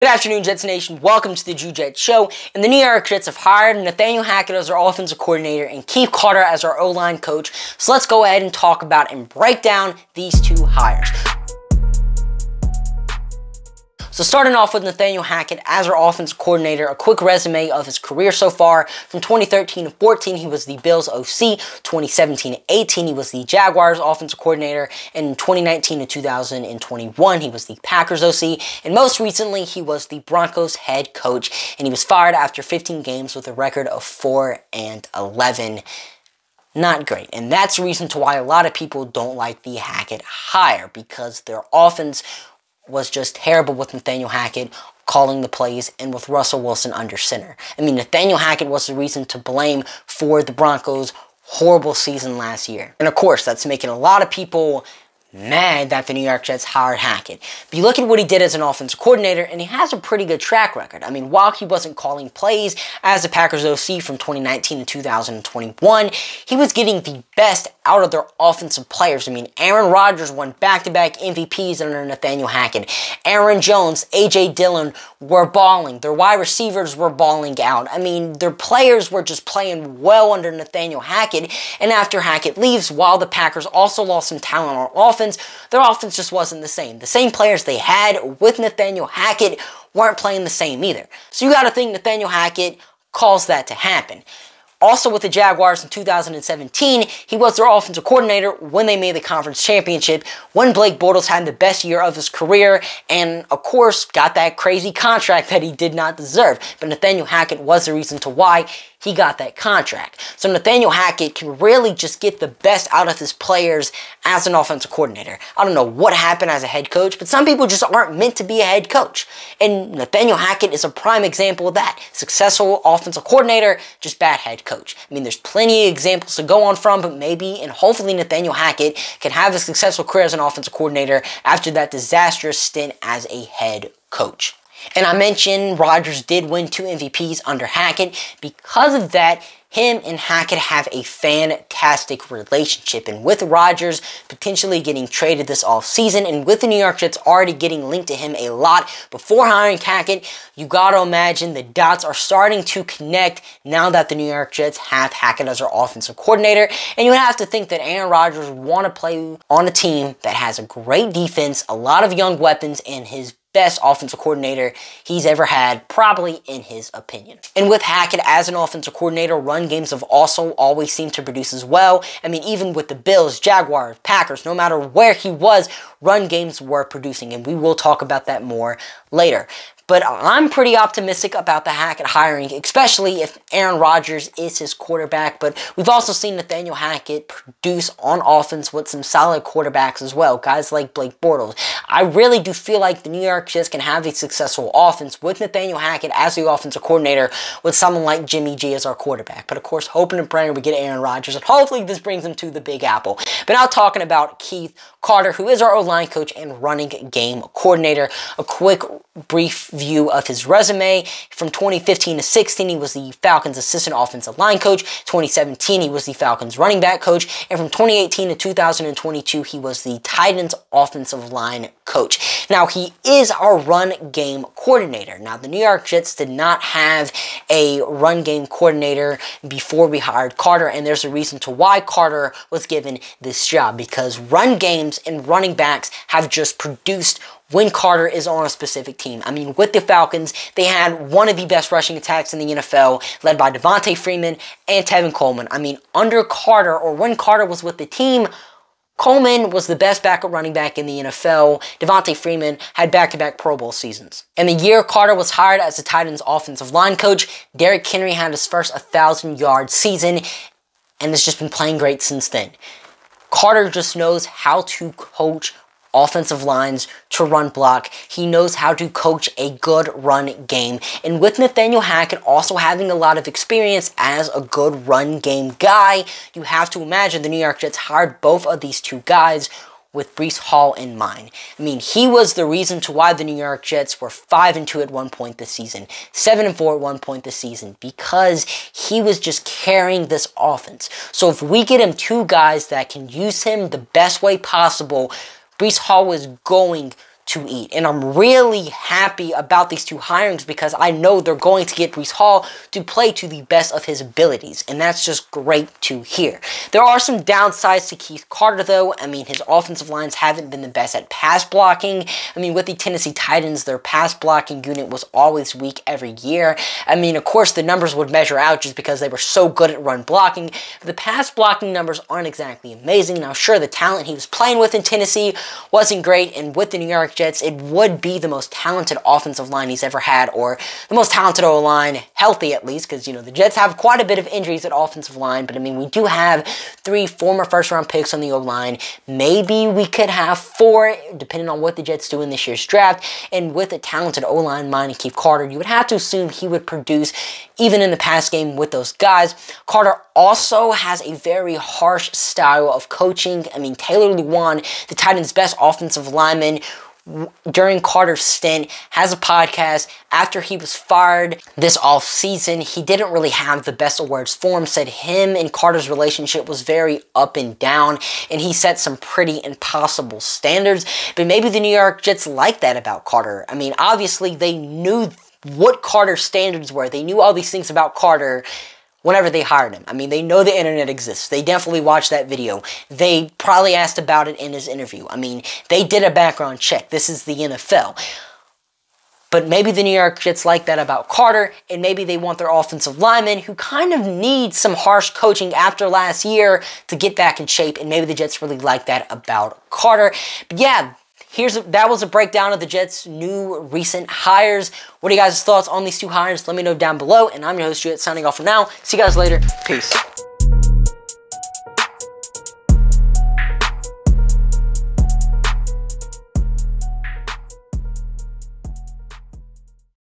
Good afternoon, Jets Nation. Welcome to the Jew Jets Show. And the New York Jets have hired Nathaniel Hackett as our offensive coordinator and Keith Carter as our O-line coach. So let's go ahead and talk about and break down these two hires. So starting off with Nathaniel Hackett as our offensive coordinator, a quick resume of his career so far. From 2013 to 14, he was the Bills OC. 2017 to 18, he was the Jaguars offensive coordinator. And in 2019 to 2021, he was the Packers OC. And most recently, he was the Broncos head coach. And he was fired after 15 games with a record of 4-11. Not great. And that's the reason to why a lot of people don't like the Hackett hire, because their offense was just terrible with Nathaniel Hackett calling the plays and with Russell Wilson under center. I mean, Nathaniel Hackett was the reason to blame for the Broncos' horrible season last year. And of course, that's making a lot of people mad that the New York Jets hired Hackett. But you look at what he did as an offensive coordinator, and he has a pretty good track record. I mean, while he wasn't calling plays as the Packers OC from 2019 to 2021, he was getting the best out of their offensive players. I mean, Aaron Rodgers won back-to-back MVPs under Nathaniel Hackett. Aaron Jones, A.J. Dillon were balling. Their wide receivers were balling out. I mean, their players were just playing well under Nathaniel Hackett. And after Hackett leaves, while the Packers also lost some talent on offense, their offense just wasn't the same. The same players they had with Nathaniel Hackett weren't playing the same either. So you got to think Nathaniel Hackett caused that to happen. Also with the Jaguars in 2017, he was their offensive coordinator when they made the conference championship, when Blake Bortles had the best year of his career, and of course got that crazy contract that he did not deserve. But Nathaniel Hackett was the reason to why he got that contract. So Nathaniel Hackett can really just get the best out of his players as an offensive coordinator. I don't know what happened as a head coach, but some people just aren't meant to be a head coach. And Nathaniel Hackett is a prime example of that. Successful offensive coordinator, just bad head coach. I mean, there's plenty of examples to go on from, but maybe and hopefully Nathaniel Hackett can have a successful career as an offensive coordinator after that disastrous stint as a head coach. And I mentioned Rodgers did win 2 MVPs under Hackett. Because of that, him and Hackett have a fantastic relationship. And with Rodgers potentially getting traded this offseason, and with the New York Jets already getting linked to him a lot before hiring Hackett, you gotta imagine the dots are starting to connect now that the New York Jets have Hackett as their offensive coordinator. And you would have to think that Aaron Rodgers would want to play on a team that has a great defense, a lot of young weapons, and his best offensive coordinator he's ever had, probably in his opinion. And with Hackett as an offensive coordinator, run games have also always seemed to produce as well. I mean, even with the Bills, Jaguars, Packers, no matter where he was, run games were producing, and we will talk about that more later. But I'm pretty optimistic about the Hackett hiring, especially if Aaron Rodgers is his quarterback. But we've also seen Nathaniel Hackett produce on offense with some solid quarterbacks as well, guys like Blake Bortles. I really do feel like the New York Jets can have a successful offense with Nathaniel Hackett as the offensive coordinator, with someone like Jimmy G as our quarterback. But of course, hoping and praying we get Aaron Rodgers, and hopefully this brings him to the Big Apple. But now talking about Keith Carter, who is our O-line coach and running game coordinator. A quick brief view of his resume. From 2015 to 16, he was the Falcons assistant offensive line coach. 2017, he was the Falcons running back coach. And from 2018 to 2022, he was the Titans offensive line coach. Now, he is our run game coordinator. Now, the New York Jets did not have a run game coordinator before we hired Carter, and there's a reason to why Carter was given this job, because run games and running backs have just produced when Carter is on a specific team. I mean, with the Falcons, they had one of the best rushing attacks in the NFL, led by Devontae Freeman and Tevin Coleman. I mean, under Carter, or when Carter was with the team, Coleman was the best backup running back in the NFL. Devontae Freeman had back-to-back Pro Bowl seasons. And the year Carter was hired as the Titans offensive line coach, Derrick Henry had his first 1,000-yard season, and has just been playing great since then. Carter just knows how to coach offensive lines to run block. He knows how to coach a good run game. And with Nathaniel Hackett also having a lot of experience as a good run game guy, you have to imagine the New York Jets hired both of these two guys with Breece Hall in mind. I mean, he was the reason to why the New York Jets were 5-2 at one point this season, 7-4 at one point this season, because he was just carrying this offense. So if we get him two guys that can use him the best way possible, Breece Hall is going to eat. And I'm really happy about these two hirings because I know they're going to get Breece Hall to play to the best of his abilities. And that's just great to hear. There are some downsides to Keith Carter, though. I mean, his offensive lines haven't been the best at pass blocking. I mean, with the Tennessee Titans, their pass blocking unit was always weak every year. I mean, of course, the numbers would measure out just because they were so good at run blocking. But the pass blocking numbers aren't exactly amazing. Now, sure, the talent he was playing with in Tennessee wasn't great, and with the New York Jets, it would be the most talented offensive line he's ever had, or the most talented O-line, healthy at least, because, you know, the Jets have quite a bit of injuries at offensive line, but I mean, we do have 3 former first-round picks on the O-line. Maybe we could have 4, depending on what the Jets do in this year's draft, and with a talented O-line mind and Keith Carter, you would have to assume he would produce even in the pass game with those guys. Carter also has a very harsh style of coaching. I mean, Taylor Lewan, the Titans' best offensive lineman, during Carter's stint, has a podcast after he was fired this offseason. He didn't really have the best of words for him, said him and Carter's relationship was very up and down, and he set some pretty impossible standards. But maybe the New York Jets like that about Carter. I mean, obviously they knew what Carter's standards were. They knew all these things about Carter whenever they hired him. I mean, they know the internet exists. They definitely watched that video. They probably asked about it in his interview. I mean, they did a background check. This is the NFL. But maybe the New York Jets like that about Carter, and maybe they want their offensive linemen who kind of need some harsh coaching after last year to get back in shape, and maybe the Jets really like that about Carter. But yeah, that was a breakdown of the Jets' new recent hires. What are you guys' thoughts on these 2 hires? Let me know down below. And I'm your host, Juliet, signing off for now. See you guys later. Peace.